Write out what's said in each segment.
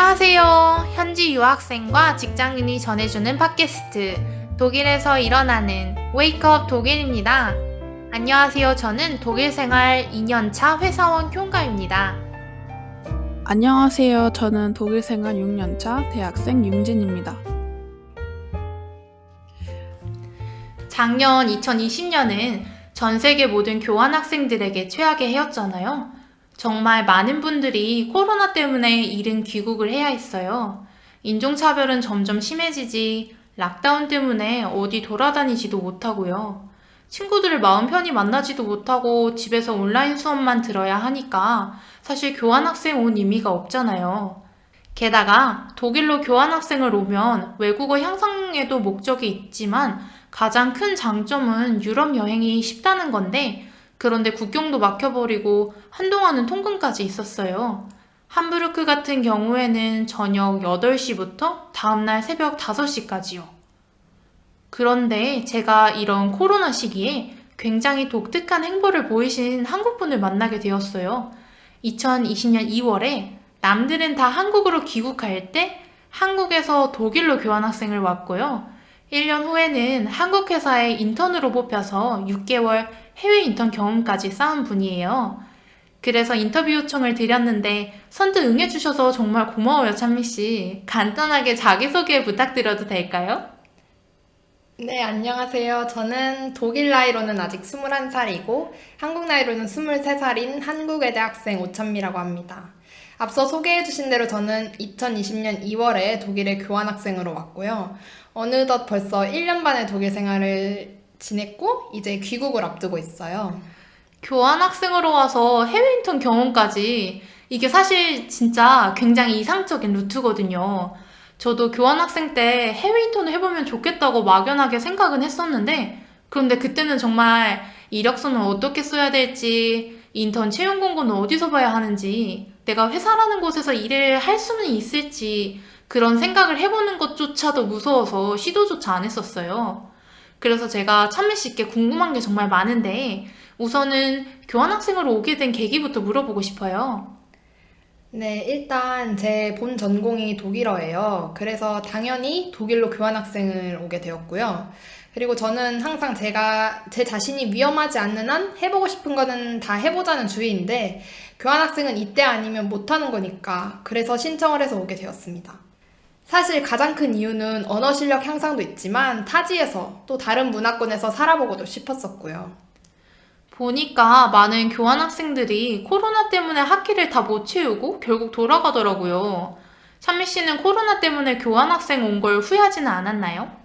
안녕하세요. 현지 유학생과 직장인이 전해주는 팟캐스트 독일에서 일어나는 웨이크업 독일입니다. 안녕하세요. 저는 독일 생활 2년차 회사원 쿄가입니다. 안녕하세요. 저는 독일 생활 6년차 대학생 융진입니다. 작년 2020년은 전 세계 모든 교환학생들에게 최악의 해였잖아요. 정말 많은 분들이 코로나 때문에 이른 귀국을 해야 했어요. 인종차별은 점점 심해지지, 락다운 때문에 어디 돌아다니지도 못하고요. 친구들을 마음 편히 만나지도 못하고 집에서 온라인 수업만 들어야 하니까 사실 교환학생 온 의미가 없잖아요. 게다가 독일로 교환학생을 오면 외국어 향상에도 목적이 있지만 가장 큰 장점은 유럽 여행이 쉽다는 건데, 그런데 국경도 막혀버리고 한동안은 통근까지 있었어요. 함부르크 같은 경우에는 저녁 8시부터 다음날 새벽 5시까지요. 그런데 제가 이런 코로나 시기에 굉장히 독특한 행보를 보이신 한국분을 만나게 되었어요. 2020년 2월에 남들은 다 한국으로 귀국할 때 한국에서 독일로 교환학생을 왔고요. 1년 후에는 한국 회사에 인턴으로 뽑혀서 6개월 해외 인턴 경험까지 쌓은 분이에요. 그래서 인터뷰 요청을 드렸는데 선뜻 응해주셔서 정말 고마워요, 찬미씨. 간단하게 자기소개 부탁드려도 될까요? 네, 안녕하세요. 저는 독일 나이로는 아직 21살이고 한국 나이로는 23살인 한국외대 학생 오찬미라고 합니다. 앞서 소개해주신 대로 저는 2020년 2월에 독일에 교환학생으로 왔고요. 어느덧 벌써 1년 반의 독일 생활을 지냈고 이제 귀국을 앞두고 있어요. 교환학생으로 와서 해외 인턴 경험까지, 이게 사실 진짜 굉장히 이상적인 루트거든요. 저도 교환학생 때 해외 인턴을 해보면 좋겠다고 막연하게 생각은 했었는데, 그런데 그때는 정말 이력서는 어떻게 써야 될지, 인턴 채용 공고는 어디서 봐야 하는지, 내가 회사라는 곳에서 일을 할 수는 있을지, 그런 생각을 해보는 것조차도 무서워서 시도조차 안 했었어요. 그래서 제가 찬미 씨께 궁금한 게 정말 많은데, 우선은 교환학생으로 오게 된 계기부터 물어보고 싶어요. 네, 일단 제 본 전공이 독일어예요. 그래서 당연히 독일로 교환학생을 오게 되었고요. 그리고 저는 항상 제 자신이 위험하지 않는 한 해보고 싶은 거는 다 해보자는 주의인데, 교환학생은 이때 아니면 못하는 거니까, 그래서 신청을 해서 오게 되었습니다. 사실 가장 큰 이유는 언어 실력 향상도 있지만, 타지에서 또 다른 문화권에서 살아보고도 싶었었고요. 보니까 많은 교환학생들이 코로나 때문에 학기를 다 못 채우고 결국 돌아가더라고요. 찬미 씨는 코로나 때문에 교환학생 온 걸 후회하지는 않았나요?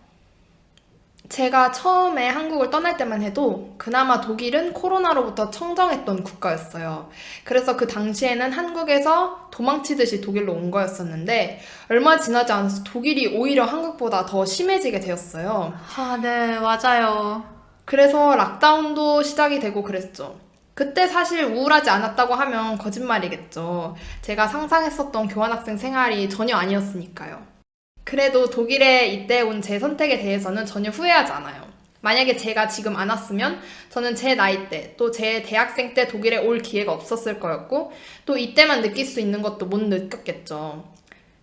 제가 처음에 한국을 떠날 때만 해도 그나마 독일은 코로나로부터 청정했던 국가였어요. 그래서 그 당시에는 한국에서 도망치듯이 독일로 온 거였었는데 얼마 지나지 않아서 독일이 오히려 한국보다 더 심해지게 되었어요. 아, 네, 맞아요. 그래서 락다운도 시작이 되고 그랬죠. 그때 사실 우울하지 않았다고 하면 거짓말이겠죠. 제가 상상했었던 교환학생 생활이 전혀 아니었으니까요. 그래도 독일에 이때 온 제 선택에 대해서는 전혀 후회하지 않아요. 만약에 제가 지금 안 왔으면 저는 제 나이 때, 또 제 대학생 때 독일에 올 기회가 없었을 거였고, 또 이때만 느낄 수 있는 것도 못 느꼈겠죠.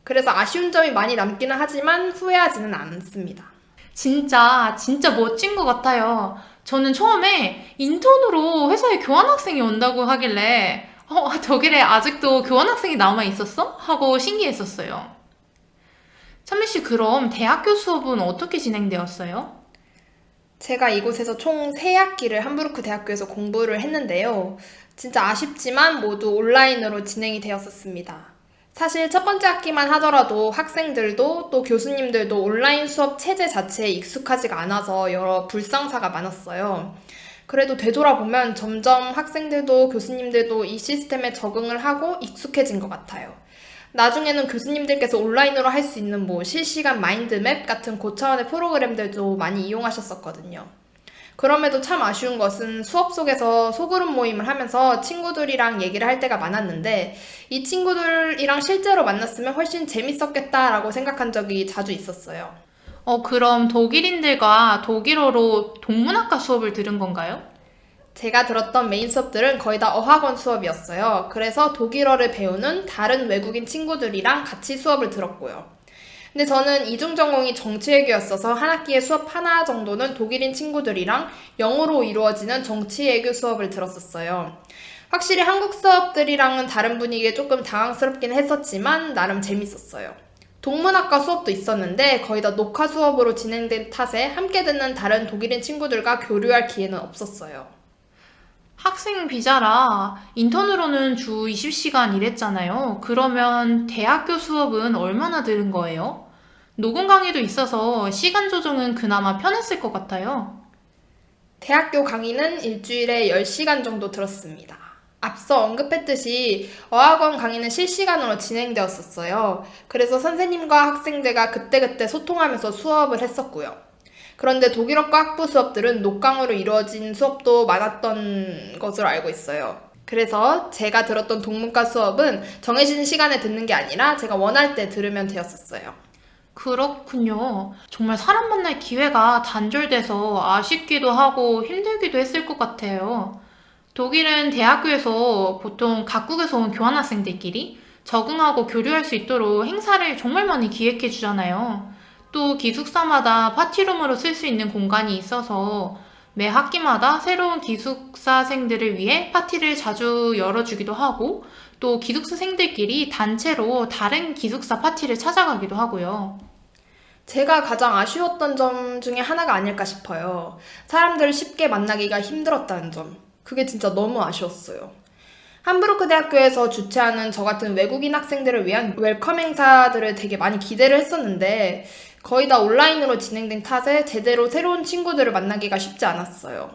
그래서 아쉬운 점이 많이 남기는 하지만 후회하지는 않습니다. 진짜 멋진 것 같아요. 저는 처음에 인턴으로 회사에 교환학생이 온다고 하길래, 독일에 아직도 교환학생이 남아 있었어? 하고 신기했었어요. 찬미 씨, 그럼 대학교 수업은 어떻게 진행되었어요? 제가 이곳에서 총 3학기를 함부르크 대학교에서 공부를 했는데요. 진짜 아쉽지만 모두 온라인으로 진행이 되었었습니다. 사실 첫 번째 학기만 하더라도 학생들도 또 교수님들도 온라인 수업 체제 자체에 익숙하지가 않아서 여러 불상사가 많았어요. 그래도 되돌아보면 점점 학생들도 교수님들도 이 시스템에 적응을 하고 익숙해진 것 같아요. 나중에는 교수님들께서 온라인으로 할 수 있는 실시간 마인드맵 같은 고차원의 프로그램들도 많이 이용하셨었거든요. 그럼에도 참 아쉬운 것은 수업 속에서 소그룹 모임을 하면서 친구들이랑 얘기를 할 때가 많았는데 이 친구들이랑 실제로 만났으면 훨씬 재밌었겠다라고 생각한 적이 자주 있었어요. 그럼 독일인들과 독일어로 동문학과 수업을 들은 건가요? 제가 들었던 메인 수업들은 거의 다 어학원 수업이었어요. 그래서 독일어를 배우는 다른 외국인 친구들이랑 같이 수업을 들었고요. 근데 저는 이중 전공이 정치외교였어서 한 학기에 수업 하나 정도는 독일인 친구들이랑 영어로 이루어지는 정치외교 수업을 들었었어요. 확실히 한국 수업들이랑은 다른 분위기에 조금 당황스럽긴 했었지만 나름 재밌었어요. 동문학과 수업도 있었는데 거의 다 녹화 수업으로 진행된 탓에 함께 듣는 다른 독일인 친구들과 교류할 기회는 없었어요. 학생 비자라 인턴으로는 주 20시간 일했잖아요. 그러면 대학교 수업은 얼마나 들은 거예요? 녹음 강의도 있어서 시간 조정은 그나마 편했을 것 같아요. 대학교 강의는 일주일에 10시간 정도 들었습니다. 앞서 언급했듯이 어학원 강의는 실시간으로 진행되었었어요. 그래서 선생님과 학생들과 그때그때 소통하면서 수업을 했었고요. 그런데 독일어과 학부 수업들은 녹강으로 이루어진 수업도 많았던 것으로 알고 있어요. 그래서 제가 들었던 동문과 수업은 정해진 시간에 듣는 게 아니라 제가 원할 때 들으면 되었었어요. 그렇군요. 정말 사람 만날 기회가 단절돼서 아쉽기도 하고 힘들기도 했을 것 같아요. 독일은 대학교에서 보통 각국에서 온 교환학생들끼리 적응하고 교류할 수 있도록 행사를 정말 많이 기획해 주잖아요. 또 기숙사마다 파티룸으로 쓸 수 있는 공간이 있어서 매 학기마다 새로운 기숙사생들을 위해 파티를 자주 열어주기도 하고 또 기숙사생들끼리 단체로 다른 기숙사 파티를 찾아가기도 하고요. 제가 가장 아쉬웠던 점 중에 하나가 아닐까 싶어요. 사람들을 쉽게 만나기가 힘들었다는 점. 그게 진짜 너무 아쉬웠어요. 함부르크 대학교에서 주최하는 저 같은 외국인 학생들을 위한 웰컴 행사들을 되게 많이 기대를 했었는데 거의 다 온라인으로 진행된 탓에 제대로 새로운 친구들을 만나기가 쉽지 않았어요.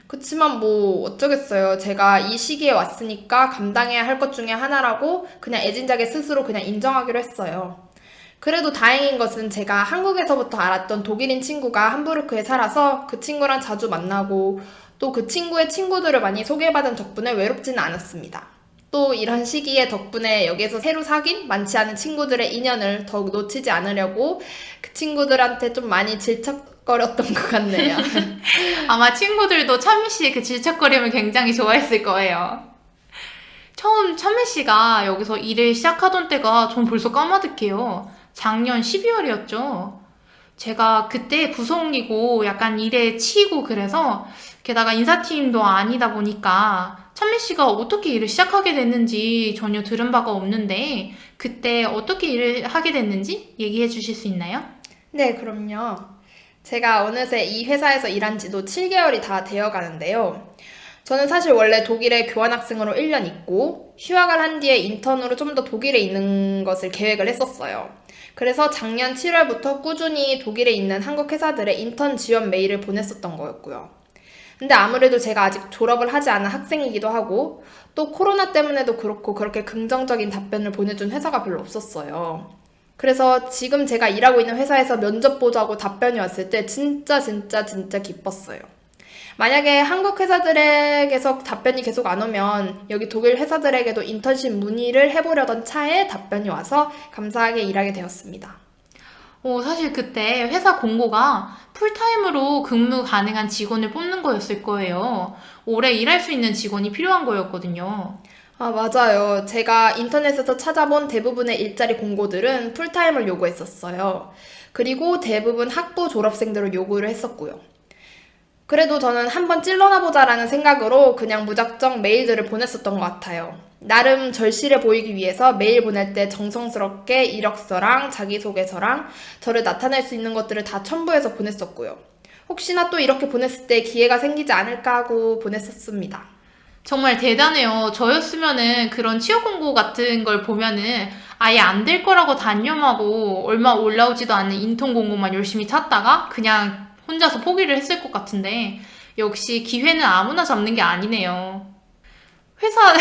그치만 뭐 어쩌겠어요. 제가 이 시기에 왔으니까 감당해야 할 것 중에 하나라고 그냥 애진작에 스스로 그냥 인정하기로 했어요. 그래도 다행인 것은 제가 한국에서부터 알았던 독일인 친구가 함부르크에 살아서 그 친구랑 자주 만나고 또 그 친구의 친구들을 많이 소개받은 덕분에 외롭지는 않았습니다. 또 이런 시기에 덕분에 여기에서 새로 사귄 많지 않은 친구들의 인연을 더욱 놓치지 않으려고 그 친구들한테 좀 많이 질척거렸던 것 같네요. 아마 친구들도 찬미 씨의 그 질척거림을 굉장히 좋아했을 거예요. 처음 찬미 씨가 여기서 일을 시작하던 때가 전 벌써 까마득해요. 작년 12월이었죠. 제가 그때 부속이고 약간 일에 치이고 그래서 게다가 인사팀도 아니다 보니까 찬미 씨가 어떻게 일을 시작하게 됐는지 전혀 들은 바가 없는데 그때 어떻게 일을 하게 됐는지 얘기해 주실 수 있나요? 네, 그럼요. 제가 어느새 이 회사에서 일한 지도 7개월이 다 되어 가는데요. 저는 사실 원래 독일에 교환학생으로 1년 있고 휴학을 한 뒤에 인턴으로 좀 더 독일에 있는 것을 계획을 했었어요. 그래서 작년 7월부터 꾸준히 독일에 있는 한국 회사들의 인턴 지원 메일을 보냈었던 거였고요. 근데 아무래도 제가 아직 졸업을 하지 않은 학생이기도 하고 또 코로나 때문에도 그렇고 그렇게 긍정적인 답변을 보내준 회사가 별로 없었어요. 그래서 지금 제가 일하고 있는 회사에서 면접 보자고 답변이 왔을 때 진짜 기뻤어요. 만약에 한국 회사들에게서 답변이 계속 안 오면 여기 독일 회사들에게도 인턴십 문의를 해보려던 차에 답변이 와서 감사하게 일하게 되었습니다. 사실 그때 회사 공고가 풀타임으로 근무 가능한 직원을 뽑는 거였을 거예요. 오래 일할 수 있는 직원이 필요한 거였거든요. 아, 맞아요. 제가 인터넷에서 찾아본 대부분의 일자리 공고들은 풀타임을 요구했었어요. 그리고 대부분 학부 졸업생들을 요구를 했었고요. 그래도 저는 한번 찔러나 보자라는 생각으로 그냥 무작정 메일들을 보냈었던 것 같아요. 나름 절실해 보이기 위해서 메일 보낼 때 정성스럽게 이력서랑 자기소개서랑 저를 나타낼 수 있는 것들을 다 첨부해서 보냈었고요. 혹시나 또 이렇게 보냈을 때 기회가 생기지 않을까 하고 보냈었습니다. 정말 대단해요. 저였으면은 그런 취업 공고 같은 걸 보면은 아예 안 될 거라고 단념하고 얼마 올라오지도 않는 인턴 공고만 열심히 찾다가 그냥 혼자서 포기를 했을 것 같은데 역시 기회는 아무나 잡는 게 아니네요. 회사,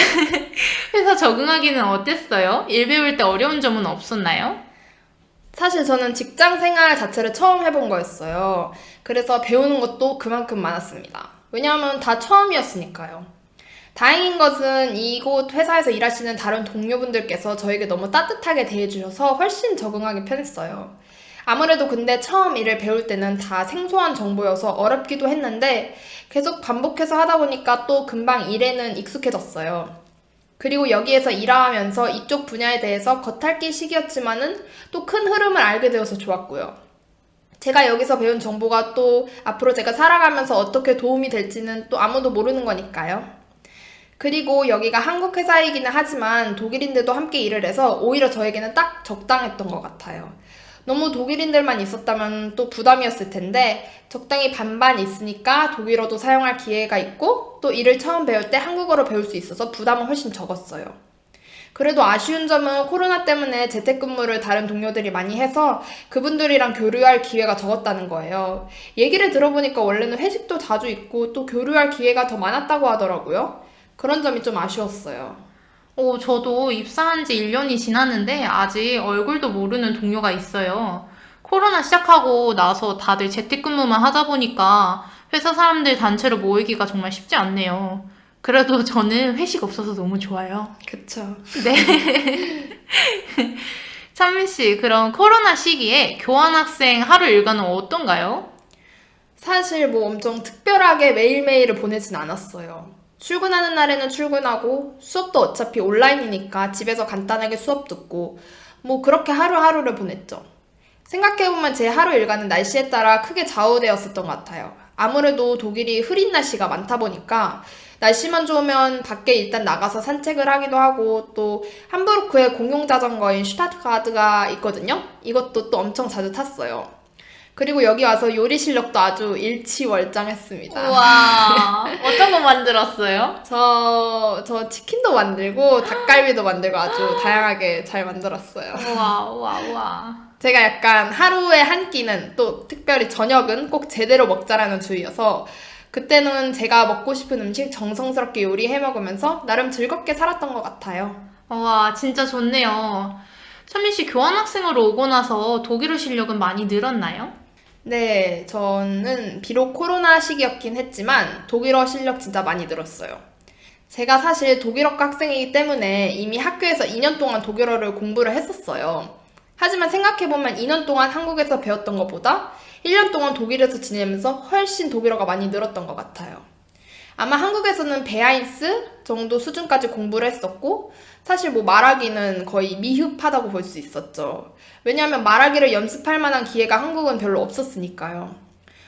회사 적응하기는 어땠어요? 일 배울 때 어려운 점은 없었나요? 사실 저는 직장 생활 자체를 처음 해본 거였어요. 그래서 배우는 것도 그만큼 많았습니다. 왜냐하면 다 처음이었으니까요. 다행인 것은 이곳 회사에서 일하시는 다른 동료분들께서 저에게 너무 따뜻하게 대해주셔서 훨씬 적응하기 편했어요. 아무래도 근데 처음 일을 배울 때는 다 생소한 정보여서 어렵기도 했는데 계속 반복해서 하다 보니까 또 금방 일에는 익숙해졌어요. 그리고 여기에서 일하면서 이쪽 분야에 대해서 겉핥기 시기였지만은 또 큰 흐름을 알게 되어서 좋았고요. 제가 여기서 배운 정보가 또 앞으로 제가 살아가면서 어떻게 도움이 될지는 또 아무도 모르는 거니까요. 그리고 여기가 한국 회사이기는 하지만 독일인들도 함께 일을 해서 오히려 저에게는 딱 적당했던 것 같아요. 너무 독일인들만 있었다면 또 부담이었을 텐데 적당히 반반 있으니까 독일어도 사용할 기회가 있고 또 일을 처음 배울 때 한국어로 배울 수 있어서 부담은 훨씬 적었어요. 그래도 아쉬운 점은 코로나 때문에 재택근무를 다른 동료들이 많이 해서 그분들이랑 교류할 기회가 적었다는 거예요. 얘기를 들어보니까 원래는 회식도 자주 있고 또 교류할 기회가 더 많았다고 하더라고요. 그런 점이 좀 아쉬웠어요. 저도 입사한 지 1년이 지났는데 아직 얼굴도 모르는 동료가 있어요. 코로나 시작하고 나서 다들 재택근무만 하다 보니까 회사 사람들 단체로 모이기가 정말 쉽지 않네요. 그래도 저는 회식 없어서 너무 좋아요. 그쵸. 네. 찬미 씨, 그럼 코로나 시기에 교환학생 하루 일과는 어떤가요? 사실 뭐 엄청 특별하게 매일매일을 보내진 않았어요. 출근하는 날에는 출근하고 수업도 어차피 온라인이니까 집에서 간단하게 수업 듣고 뭐 그렇게 하루하루를 보냈죠. 생각해보면 제 하루 일과는 날씨에 따라 크게 좌우되었었던 것 같아요. 아무래도 독일이 흐린 날씨가 많다 보니까 날씨만 좋으면 밖에 일단 나가서 산책을 하기도 하고 또 함부르크에 공용 자전거인 슈타트가드가 있거든요. 이것도 또 엄청 자주 탔어요. 그리고 여기 와서 요리 실력도 아주 일치월장했습니다. 우와, 어떤 거 만들었어요? 저 치킨도 만들고 닭갈비도 만들고 아주 다양하게 잘 만들었어요. 우와, 우와, 우와. 제가 약간 하루에 한 끼는 또 특별히 저녁은 꼭 제대로 먹자라는 주의여서 그때는 제가 먹고 싶은 음식 정성스럽게 요리해 먹으면서 나름 즐겁게 살았던 것 같아요. 우와, 진짜 좋네요. 찬미 씨 교환학생으로 오고 나서 독일어 실력은 많이 늘었나요? 네, 저는 비록 코로나 시기였긴 했지만 독일어 실력 진짜 많이 늘었어요. 제가 사실 독일어과 학생이기 때문에 이미 학교에서 2년 동안 독일어를 공부를 했었어요. 하지만 생각해보면 2년 동안 한국에서 배웠던 것보다 1년 동안 독일에서 지내면서 훨씬 독일어가 많이 늘었던 것 같아요. 아마 한국에서는 베아인스 정도 수준까지 공부를 했었고 사실 뭐 말하기는 거의 미흡하다고 볼 수 있었죠. 왜냐하면 말하기를 연습할 만한 기회가 한국은 별로 없었으니까요.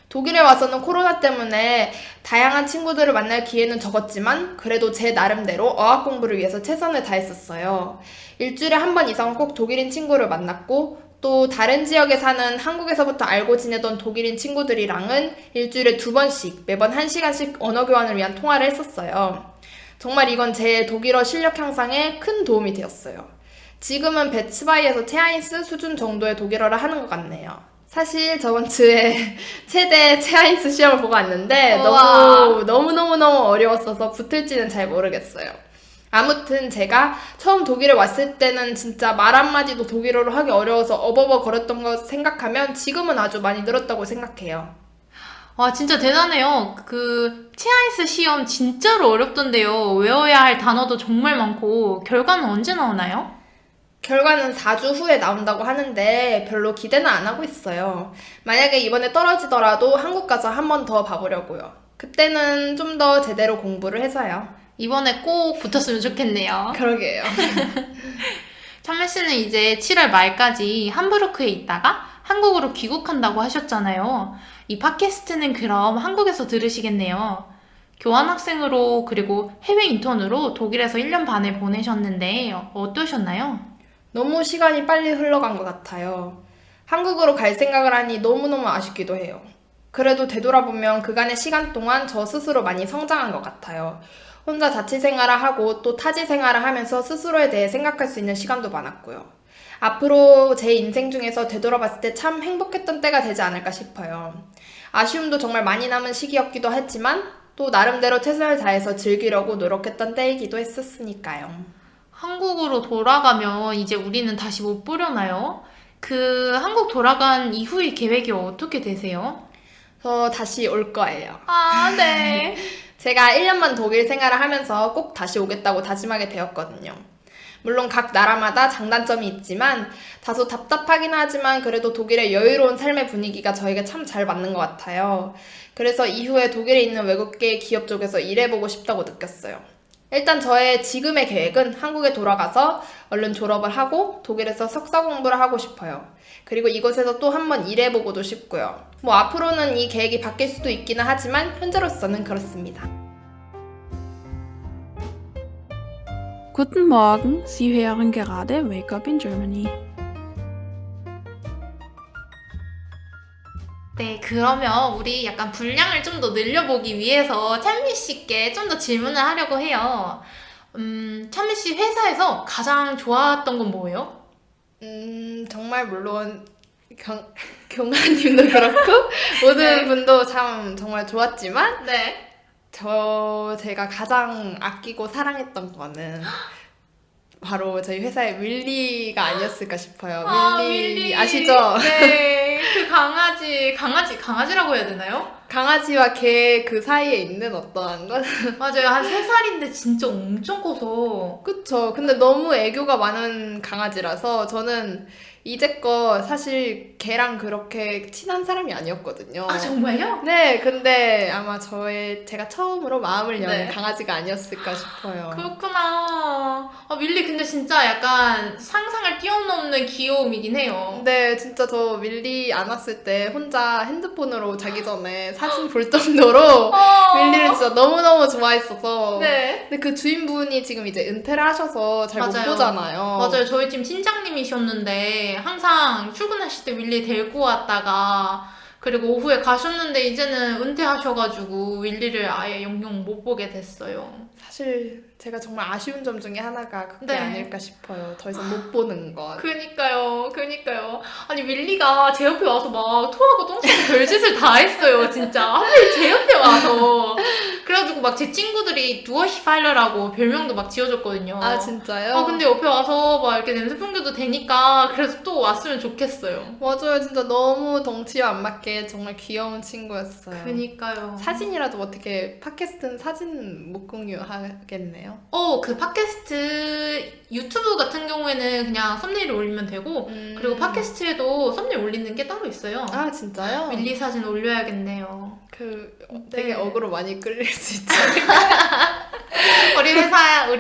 독일에 와서는 코로나 때문에 다양한 친구들을 만날 기회는 적었지만 그래도 제 나름대로 어학 공부를 위해서 최선을 다했었어요. 일주일에 한 번 이상은 꼭 독일인 친구를 만났고 또 다른 지역에 사는 한국에서부터 알고 지내던 독일인 친구들이랑은 일주일에 2번씩 매번 1시간씩 언어 교환을 위한 통화를 했었어요. 정말 이건 제 독일어 실력 향상에 큰 도움이 되었어요. 지금은 베츠바이에서 체아인스 수준 정도의 독일어를 하는 것 같네요. 사실 저번 주에 최대 체아인스 시험을 보고 왔는데 우와. 너무너무 어려웠어서 붙을지는 잘 모르겠어요. 아무튼 제가 처음 독일에 왔을 때는 진짜 말 한마디도 독일어로 하기 어려워서 어버버 거렸던 거 생각하면 지금은 아주 많이 늘었다고 생각해요. 와, 진짜 대단해요. 그 체아이스 시험 진짜로 어렵던데요. 외워야 할 단어도 정말 많고 결과는 언제 나오나요? 결과는 4주 후에 나온다고 하는데 별로 기대는 안 하고 있어요. 만약에 이번에 떨어지더라도 한국 가서 한 번 더 봐보려고요. 그때는 좀 더 제대로 공부를 해서요. 이번에 꼭 붙었으면 좋겠네요. 그러게요. 찬미 씨는 이제 7월 말까지 함부르크에 있다가 한국으로 귀국한다고 하셨잖아요. 이 팟캐스트는 그럼 한국에서 들으시겠네요. 교환학생으로 그리고 해외 인턴으로 독일에서 1년 반을 보내셨는데 어떠셨나요? 너무 시간이 빨리 흘러간 것 같아요. 한국으로 갈 생각을 하니 너무너무 아쉽기도 해요. 그래도 되돌아보면 그간의 시간 동안 저 스스로 많이 성장한 것 같아요. 혼자 자취 생활을 하고 또 타지 생활을 하면서 스스로에 대해 생각할 수 있는 시간도 많았고요. 앞으로 제 인생 중에서 되돌아봤을 때 참 행복했던 때가 되지 않을까 싶어요. 아쉬움도 정말 많이 남은 시기였기도 했지만 또 나름대로 최선을 다해서 즐기려고 노력했던 때이기도 했었으니까요. 한국으로 돌아가면 이제 우리는 다시 못 보려나요? 그 한국 돌아간 이후의 계획이 어떻게 되세요? 저 다시 올 거예요. 아, 네. 제가 1년만 독일 생활을 하면서 꼭 다시 오겠다고 다짐하게 되었거든요. 물론 각 나라마다 장단점이 있지만 다소 답답하긴 하지만 그래도 독일의 여유로운 삶의 분위기가 저에게 참 잘 맞는 것 같아요. 그래서 이후에 독일에 있는 외국계 기업 쪽에서 일해보고 싶다고 느꼈어요. 일단 저의 지금의 계획은 한국에 돌아가서 얼른 졸업을 하고 독일에서 석사 공부를 하고 싶어요. 그리고 이곳에서 또 한번 일해보고도 싶고요. 뭐 앞으로는 이 계획이 바뀔 수도 있기는 하지만 현재로서는 그렇습니다. Guten Morgen, Sie hören gerade Wake Up in Germany. 네, 그러면 우리 약간 분량을 좀 더 늘려보기 위해서 찬미 씨께 좀 더 질문을 하려고 해요. 찬미 씨 회사에서 가장 좋았던 건 뭐예요? 정말 물론 경아님도 그렇고 모든 네. 분도 참 정말 좋았지만 네. 제가 가장 아끼고 사랑했던 거는 바로 저희 회사의 윌리가 아니었을까 싶어요. 윌리 아시죠? 네, 그 강아지라고 해야 되나요? 강아지와 개 그 사이에 있는 어떠한 것? 맞아요. 한 3살인데 진짜 엄청 커서. 그쵸. 근데 너무 애교가 많은 강아지라서 저는 이제껏 사실 걔랑 그렇게 친한 사람이 아니었거든요. 아, 정말요? 네, 근데 아마 제가 처음으로 마음을 여는 네. 강아지가 아니었을까 싶어요. 그렇구나. 아, 밀리 근데 진짜 약간 상상을 뛰어넘는 귀여움이긴 해요. 근데 진짜 저 밀리 안았을 때 혼자 핸드폰으로 자기 전에 사진 볼 정도로 밀리를 진짜 너무너무 좋아했어서. 네. 근데 그 주인분이 지금 이제 은퇴를 하셔서 잘 못 맞아요. 보잖아요. 맞아요. 저희 팀 팀장님이셨는데 항상 출근하실 때 윌리 데리고 왔다가 그리고 오후에 가셨는데 이제는 은퇴하셔가지고 윌리를 아예 영영 못 보게 됐어요. 사실 제가 정말 아쉬운 점 중에 하나가 그게 네. 아닐까 싶어요. 더 이상 못 보는 것. 그니까요. 아니 윌리가 제 옆에 와서 막 토하고 똥싸고 별짓을 다 했어요. 진짜 하필 제 옆에 와서. 그래가지고 막 제 친구들이 두어히팔러라고 별명도 막 지어줬거든요. 아 진짜요? 근데 옆에 와서 막 이렇게 냄새 풍겨도 되니까 그래서 또 왔으면 좋겠어요. 맞아요. 진짜 너무 덩치와 안 맞게 정말 귀여운 친구였어요. 그니까요. 사진이라도 어떻게 팟캐스트는 사진 못 공유하겠네요. 그 팟캐스트 유튜브 같은 경우에는 그냥 썸네일을 올리면 되고 그리고 팟캐스트에도 썸네일 올리는 게 따로 있어요. 아 진짜요? 밀리 사진 올려야겠네요. 되게 네. 어그로 많이 끌릴 수 있죠. 우리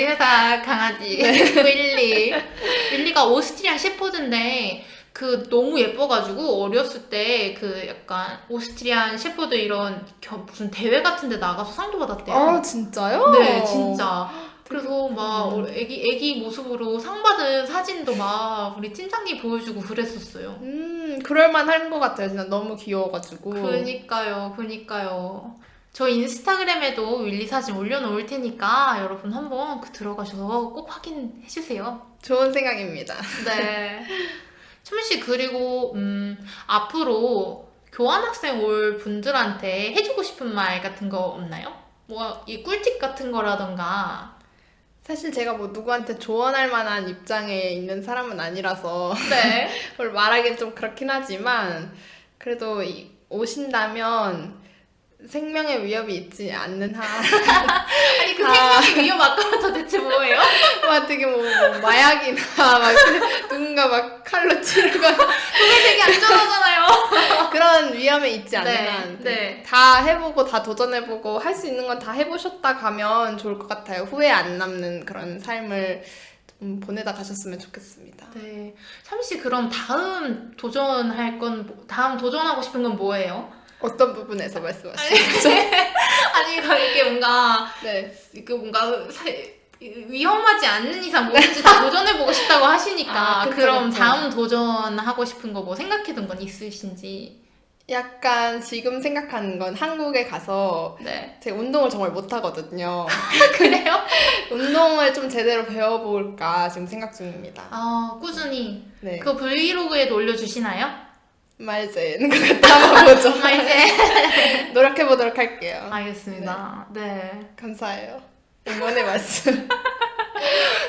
회사 강아지 윌리가 오스트리안 셰퍼드인데 그 너무 예뻐가지고 어렸을 때 그 약간 오스트리안 셰퍼드 이런 무슨 대회 같은 데 나가서 상도 받았대요. 아 진짜요? 네, 진짜. 그래서 막 애기 모습으로 상 받은 사진도 막 우리 팀장님 보여주고 그랬었어요. 그럴만한 것 같아요. 진짜 너무 귀여워가지고. 그니까요. 저 인스타그램에도 윌리 사진 올려놓을 테니까 여러분 한번 들어가셔서 꼭 확인해주세요. 좋은 생각입니다. 네. 천미 씨 그리고 앞으로 교환학생 올 분들한테 해주고 싶은 말 같은 거 없나요? 뭐 이 꿀팁 같은 거라던가. 사실 제가 뭐 누구한테 조언할 만한 입장에 있는 사람은 아니라서 네. 그걸 말하기는 좀 그렇긴 하지만 그래도 오신다면 생명의 위협이 있지 않는 한 아니 그 생명의 위협 아까부터 도대체 뭐예요? 어떻게 뭐 마약이나 막 누군가 막 칼로 찌르고 그게 되게 안전하잖아요. 그런 위험에 있지 않는 네, 한 네. 다 해보고 다 도전해보고 할 수 있는 건 다 해보셨다 가면 좋을 것 같아요. 후회 안 남는 그런 삶을 좀 보내다 가셨으면 좋겠습니다. 네. 참씨 그럼 다음 도전하고 싶은 건 뭐예요? 어떤 부분에서 말씀하시는 거죠? 아니 이게 뭔가 네. 위험하지 않는 이상 뭐든지 다 도전해보고 싶다고 하시니까 그쵸, 그럼 그쵸. 다음 도전하고 싶은 거 뭐 생각해둔 건 있으신지. 약간 지금 생각하는 건 한국에 가서 네. 제가 운동을 정말 못하거든요. 그래요? 운동을 좀 제대로 배워볼까 지금 생각 중입니다. 꾸준히. 네. 그거 브이로그에도 올려주시나요? 말zen 그거 담아보죠. 정말 이제. 노력해보도록 할게요. 알겠습니다. 네. 감사해요. 응원의 말씀.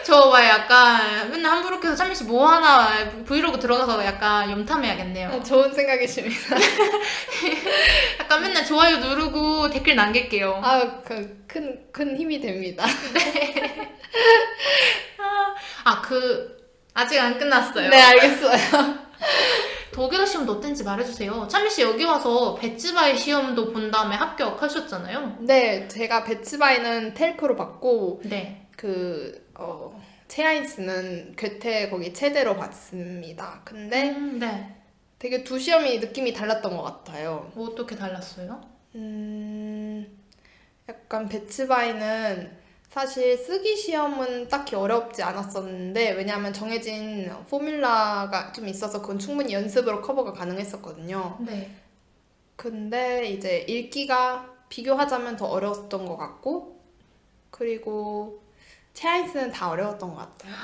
저 막 약간 맨날 함부르크에서 찬미 씨 뭐 하나 브이로그 들어가서 약간 염탐해야겠네요. 좋은 생각이십니다. 약간 맨날 좋아요 누르고 댓글 남길게요. 큰 힘이 됩니다. 아직 안 끝났어요. 네, 알겠어요. 독일어 시험도 어땠는지 말해주세요. 찬미 씨 여기 와서 베츠바이 시험도 본 다음에 합격하셨잖아요. 네, 제가 베츠바이는 텔크로 받고, 네. 체아인스는 괴테 거기 체대로 봤습니다. 근데 네. 되게 두 시험이 느낌이 달랐던 것 같아요. 뭐 어떻게 달랐어요? 약간 베츠바이는 사실 쓰기 시험은 딱히 어렵지 않았었는데 왜냐하면 정해진 포뮬라가 좀 있어서 그건 충분히 연습으로 커버가 가능했었거든요. 네. 근데 이제 읽기가 비교하자면 더 어려웠던 것 같고 그리고 체아인스는 다 어려웠던 것 같아요.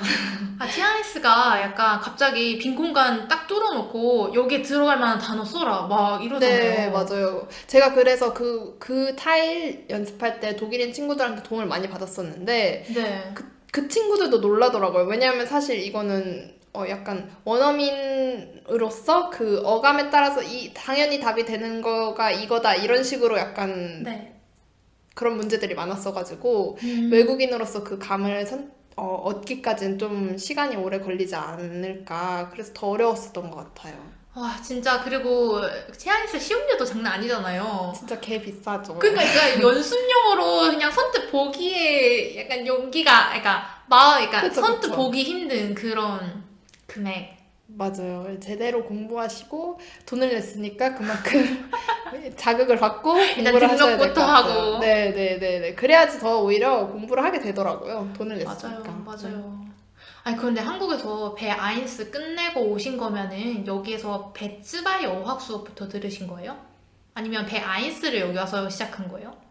티아니스가 약간 갑자기 빈 공간 딱 뚫어놓고 여기에 들어갈 만한 단어 써라 막 이러잖아요. 네, 맞아요. 제가 그래서 그 타일 연습할 때 독일인 친구들한테 도움을 많이 받았었는데 네. 그 친구들도 놀라더라고요. 왜냐하면 사실 이거는 약간 원어민으로서 그 어감에 따라서 당연히 답이 되는 거가 이거다 이런 식으로 약간 네. 그런 문제들이 많았어가지고 음. 외국인으로서 그 감을 얻기까지는 좀 시간이 오래 걸리지 않을까. 그래서 더 어려웠었던 것 같아요. 와 진짜 그리고 티아니스 시험료도 장난 아니잖아요. 진짜 개 비싸죠. 그러니까 연습용으로 그냥 선뜻 보기에 약간 용기가 그러니까 그쵸, 선뜻 그쵸. 보기 힘든 그런 금액. 맞아요. 제대로 공부하시고 돈을 냈으니까 그만큼 자극을 받고 공부를 하셔야 될 것 등록부터 같아요. 하고. 네네네. 그래야지 더 오히려 공부를 하게 되더라고요. 돈을 냈으니까. 맞아요. 아니 그런데 한국에서 배 아인스 끝내고 오신 거면은 여기에서 베츠바이 어학 수업부터 들으신 거예요? 아니면 배 아인스를 여기 와서 시작한 거예요?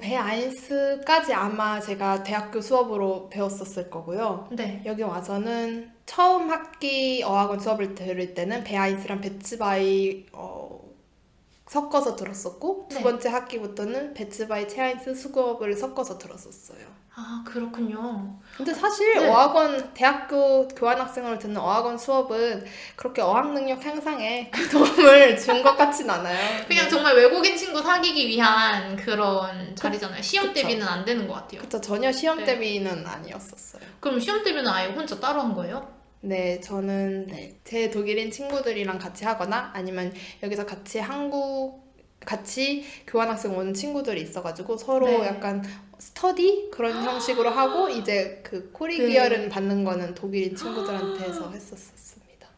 배 아인스까지 아마 제가 대학교 수업으로 배웠었을 거고요. 네. 여기 와서는 처음 학기 어학원 수업을 들을 때는 배 아인스랑 베츠바이 섞어서 들었었고 네. 두 번째 학기부터는 베츠바이 체아인스 수업을 섞어서 들었었어요. 아 그렇군요. 근데 사실 네. 대학교 교환학생으로 듣는 어학원 수업은 그렇게 어학 능력 향상에 큰 도움을 준 것 같진 않아요. 그냥 네. 정말 외국인 친구 사귀기 위한 그런 자리잖아요. 시험 그쵸. 대비는 안 되는 것 같아요. 그쵸, 전혀 시험 네. 대비는 아니었었어요. 그럼 시험 대비는 아예 혼자 따로 한 거예요? 네, 저는 제 독일인 친구들이랑 같이 하거나 아니면 여기서 같이 교환학생 온 친구들이 있어가지고 서로 네. 약간 스터디 그런 형식으로 하고 이제 그 코리기어른 받는 거는 독일인 친구들한테서 했었습니다.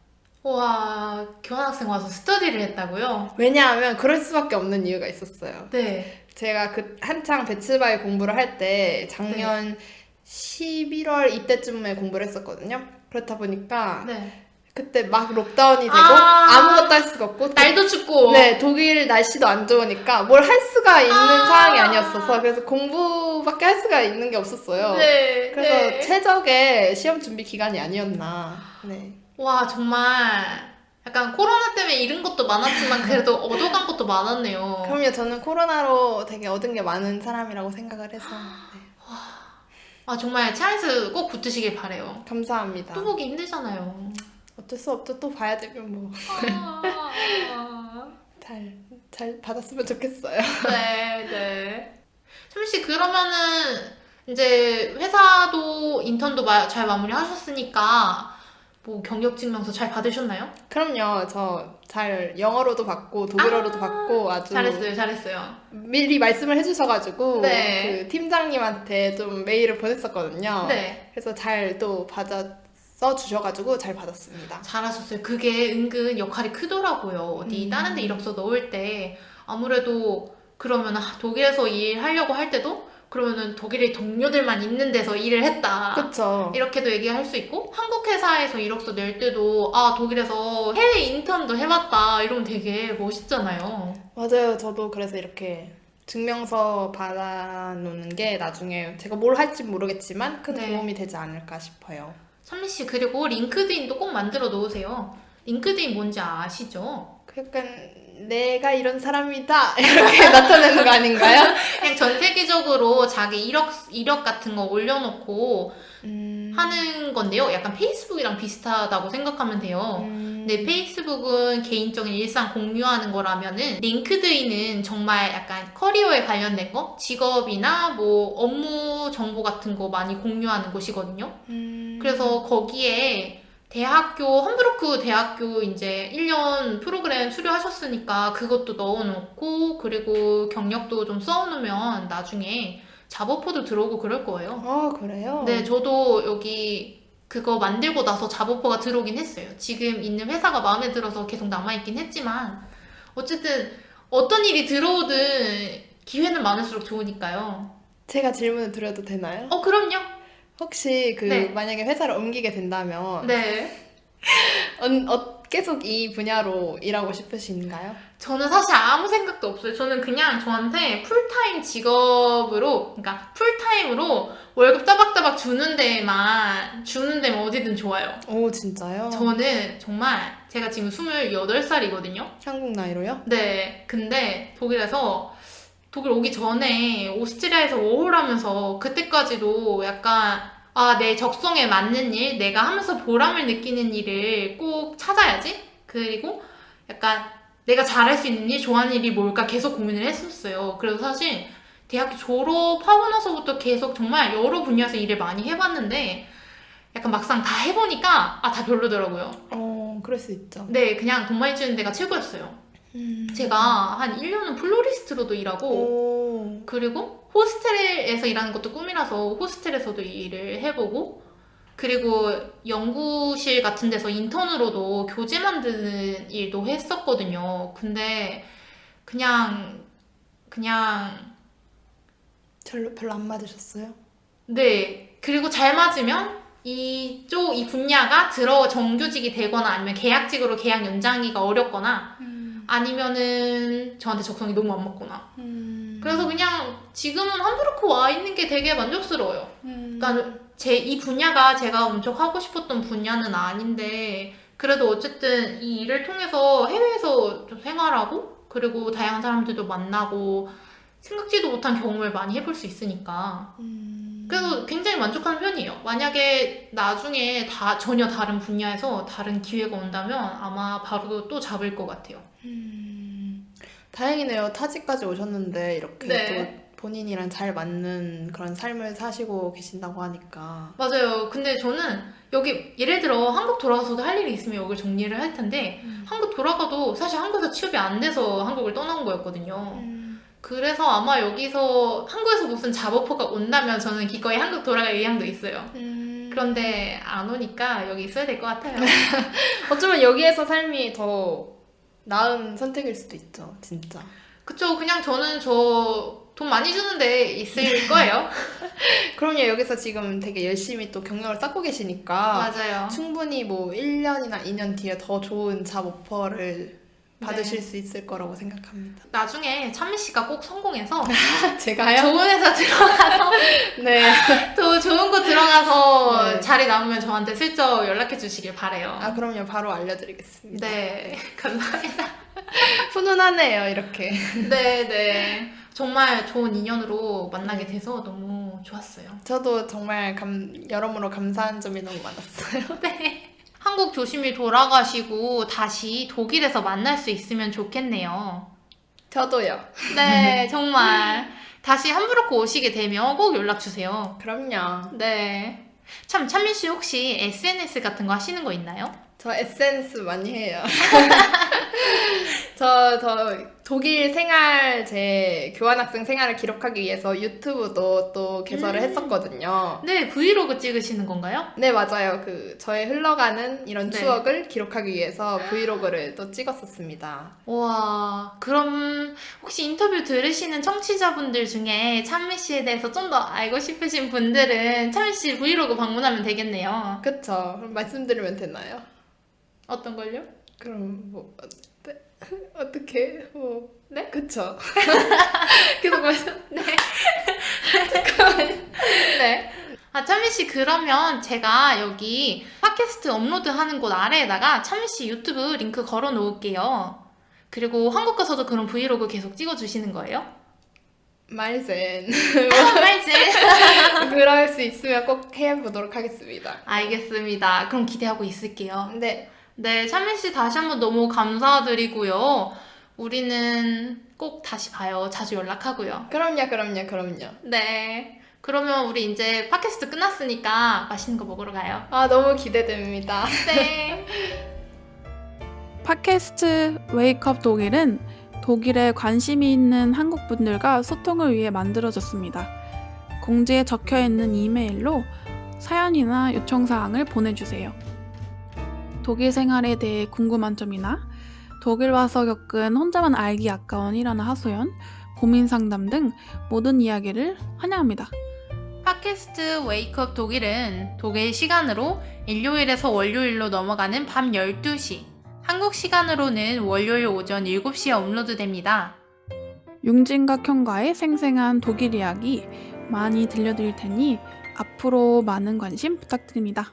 와 교환학생 와서 스터디를 했다고요? 왜냐하면 그럴 수밖에 없는 이유가 있었어요. 네. 제가 한창 베츠바이 공부를 할 때 작년 11월 이때쯤에 공부를 했었거든요. 그렇다 보니까 네. 그때 막 록다운이 되고 아. 아무것도 할 수가 없고 날도 춥고. 네, 독일 날씨도 안 좋으니까 뭘 할 수가 있는 상황이 아니었어서 그래서 공부밖에 할 수가 있는 게 없었어요. 네. 그래서 네. 최적의 시험 준비 기간이 아니었나. 네. 와 정말 약간 코로나 때문에 잃은 것도 많았지만 그래도 얻어간 것도 많았네요. 그럼요, 저는 코로나로 되게 얻은 게 많은 사람이라고 생각을 해서 네. 아 정말 차이스 꼭 붙으시길 바래요. 감사합니다. 또 보기 힘들잖아요. 어쩔 수 없죠. 또 봐야 되면 뭐 잘 받았으면 좋겠어요. 네, 네. 찬미 씨 그러면은 이제 회사도 인턴도 잘 마무리하셨으니까 뭐 경력증명서 잘 받으셨나요? 그럼요. 저 잘 영어로도 받고 독일어로도 받고 아주 잘했어요. 미리 말씀을 해주셔가지고 네. 그 팀장님한테 좀 메일을 보냈었거든요. 네. 그래서 잘 또 써주셔가지고 잘 받았습니다. 잘하셨어요. 그게 은근 역할이 크더라고요. 어디 다른 데 이력서 넣을 때 아무래도 그러면 독일에서 일하려고 할 때도 그러면은 독일의 동료들만 있는 데서 일을 했다. 그쵸. 이렇게도 얘기할 수 있고 한국 회사에서 이력서 낼 때도 독일에서 해외 인턴도 해봤다 이러면 되게 멋있잖아요. 맞아요. 저도 그래서 이렇게 증명서 받아놓는 게 나중에 제가 뭘 할지 모르겠지만 큰 네. 도움이 되지 않을까 싶어요. 선미 씨 그리고 링크드인도 꼭 만들어 놓으세요. 링크드인 뭔지 아시죠? 그 약간 내가 이런 사람이다 이렇게 나타내는 거 아닌가요? 그냥 전 세계적으로 자기 이력 같은 거 올려놓고 하는 건데요. 약간 페이스북이랑 비슷하다고 생각하면 돼요. 근데 페이스북은 개인적인 일상 공유하는 거라면은 링크드인은 정말 약간 커리어에 관련된 거, 직업이나 뭐 업무 정보 같은 거 많이 공유하는 곳이거든요. 그래서 거기에 함부르크 대학교 이제 1년 프로그램 수료하셨으니까 그것도 넣어놓고 그리고 경력도 좀 써놓으면 나중에 잡 오퍼도 들어오고 그럴 거예요. 아, 그래요? 네, 저도 여기 그거 만들고 나서 잡 오퍼가 들어오긴 했어요. 지금 있는 회사가 마음에 들어서 계속 남아있긴 했지만 어쨌든 어떤 일이 들어오든 기회는 많을수록 좋으니까요. 제가 질문을 드려도 되나요? 그럼요. 혹시 네. 만약에 회사를 옮기게 된다면 네. 계속 이 분야로 일하고 싶으신가요? 저는 사실 아무 생각도 없어요. 저는 그냥 저한테 풀타임 직업으로, 그러니까 풀타임으로 월급 따박따박 주는 데만 어디든 좋아요. 오, 진짜요? 저는 정말 제가 지금 28살이거든요. 한국 나이로요? 네. 근데 독일 오기 전에 오스트리아에서 워홀하면서 그때까지도 약간 내 적성에 맞는 일, 내가 하면서 보람을 느끼는 일을 꼭 찾아야지. 그리고 약간 내가 잘할 수 있는 일, 좋아하는 일이 뭘까 계속 고민을 했었어요. 그래서 사실 대학교 졸업하고 나서부터 계속 정말 여러 분야에서 일을 많이 해봤는데 약간 막상 다 해보니까 다 별로더라고요. 그럴 수 있죠. 네, 그냥 돈 많이 주는 데가 최고였어요. 제가 한 1년은 플로리스트로도 일하고 오, 그리고 호스텔에서 일하는 것도 꿈이라서 호스텔에서도 일을 해보고 그리고 연구실 같은 데서 인턴으로도 교재 만드는 일도 했었거든요. 근데 그냥 별로 안 맞으셨어요? 네. 그리고 잘 맞으면 이 분야가 정규직이 되거나 아니면 계약직으로 계약 연장하기가 어렵거나 아니면은 저한테 적성이 너무 안 맞거나. 그래서 그냥 지금은 함부르크 와 있는 게 되게 만족스러워요. 그러니까 이 분야가 제가 엄청 하고 싶었던 분야는 아닌데 그래도 어쨌든 이 일을 통해서 해외에서 좀 생활하고 그리고 다양한 사람들도 만나고 생각지도 못한 경험을 많이 해볼 수 있으니까 그래서 굉장히 만족하는 편이에요. 만약에 나중에 전혀 다른 분야에서 다른 기회가 온다면 아마 바로 또 잡을 것 같아요. 다행이네요. 타지까지 오셨는데 이렇게 네. 또 본인이랑 잘 맞는 그런 삶을 사시고 계신다고 하니까. 맞아요. 근데 저는 여기 예를 들어 한국 돌아가서도 할 일이 있으면 여기를 정리를 할 텐데 한국 돌아가도 사실 한국에서 취업이 안 돼서 한국을 떠난 거였거든요. 그래서 아마 한국에서 무슨 잡오퍼가 온다면 저는 기꺼이 한국 돌아갈 의향도 있어요. 그런데 안 오니까 여기 있어야 될 것 같아요. 어쩌면 여기에서 삶이 더 나은 선택일 수도 있죠, 진짜. 그쵸. 그냥 저는 돈 많이 주는데 있을 거예요. 그럼요, 여기서 지금 되게 열심히 또 경력을 쌓고 계시니까 맞아요. 충분히 뭐 1년이나 2년 뒤에 더 좋은 잡 오퍼를 받으실 수 있을 거라고 생각합니다. 나중에 찬미 씨가 꼭 성공해서 제가요? 좋은 회사 들어가서 네. 또 좋은 곳 들어가서 네. 자리 남으면 저한테 슬쩍 연락해 주시길 바래요. 그럼요. 바로 알려드리겠습니다. 네, 감사합니다. 훈훈하네요, 이렇게. 네. 정말 좋은 인연으로 만나게 돼서 너무 좋았어요. 저도 정말 여러모로 감사한 점이 너무 많았어요. 네. 한국 조심히 돌아가시고 다시 독일에서 만날 수 있으면 좋겠네요. 저도요. 네, 정말. 다시 함부르크 오시게 되면 꼭 연락 주세요. 그럼요. 네. 참, 찬민 씨 혹시 SNS 같은 거 하시는 거 있나요? 저 SNS 많이 해요. 저 독일 제 교환학생 생활을 기록하기 위해서 유튜브도 또 개설을 했었거든요. 네, 브이로그 찍으시는 건가요? 네, 맞아요. 저의 흘러가는 이런 네. 추억을 기록하기 위해서 브이로그를 또 찍었었습니다. 와, 그럼 혹시 인터뷰 들으시는 청취자분들 중에 찬미 씨에 대해서 좀 더 알고 싶으신 분들은 찬미 씨 브이로그 방문하면 되겠네요. 그쵸? 그럼 말씀드리면 되나요? 어떤 걸요? 그럼 어떻게 네? 그쵸? 계속 말씀. 네. 찬미 씨, 그러면 제가 여기 팟캐스트 업로드 하는 곳 아래에다가 찬미 씨 유튜브 링크 걸어 놓을게요. 그리고 한국 가서도 그런 브이로그 계속 찍어주시는 거예요? 말zen. 말지. 그럴 수 있으면 꼭 해보도록 하겠습니다. 알겠습니다. 그럼 기대하고 있을게요. 네. 네, 찬민 씨 다시 한번 너무 감사드리고요. 우리는 꼭 다시 봐요. 자주 연락하고요. 그럼요. 네. 그러면 우리 이제 팟캐스트 끝났으니까 맛있는 거 먹으러 가요. 아, 너무 기대됩니다. 네. 팟캐스트 웨이크업 독일은 독일에 관심이 있는 한국 분들과 소통을 위해 만들어졌습니다. 공지에 적혀 있는 이메일로 사연이나 요청사항을 보내주세요. 독일 생활에 대해 궁금한 점이나 독일 와서 겪은 혼자만 알기 아까운 일화나 하소연, 고민 상담 등 모든 이야기를 환영합니다. 팟캐스트 웨이크업 독일은 독일 시간으로 일요일에서 월요일로 넘어가는 밤 12시, 한국 시간으로는 월요일 오전 7시에 업로드됩니다. 융진과 형과의 생생한 독일 이야기 많이 들려드릴 테니 앞으로 많은 관심 부탁드립니다.